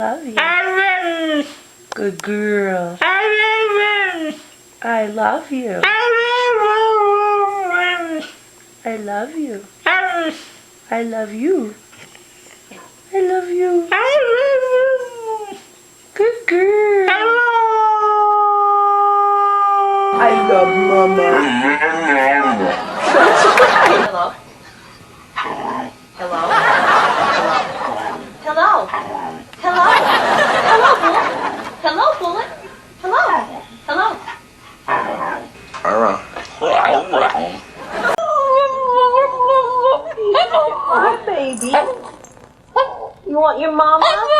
Love you. Good girl. I love you. I love you. I love you. I love you. Good girl. I love Mama. Hello? Hello? Hello? Hello? Hello, Bullet? Hello? Hello? Hi, baby. You want your mama?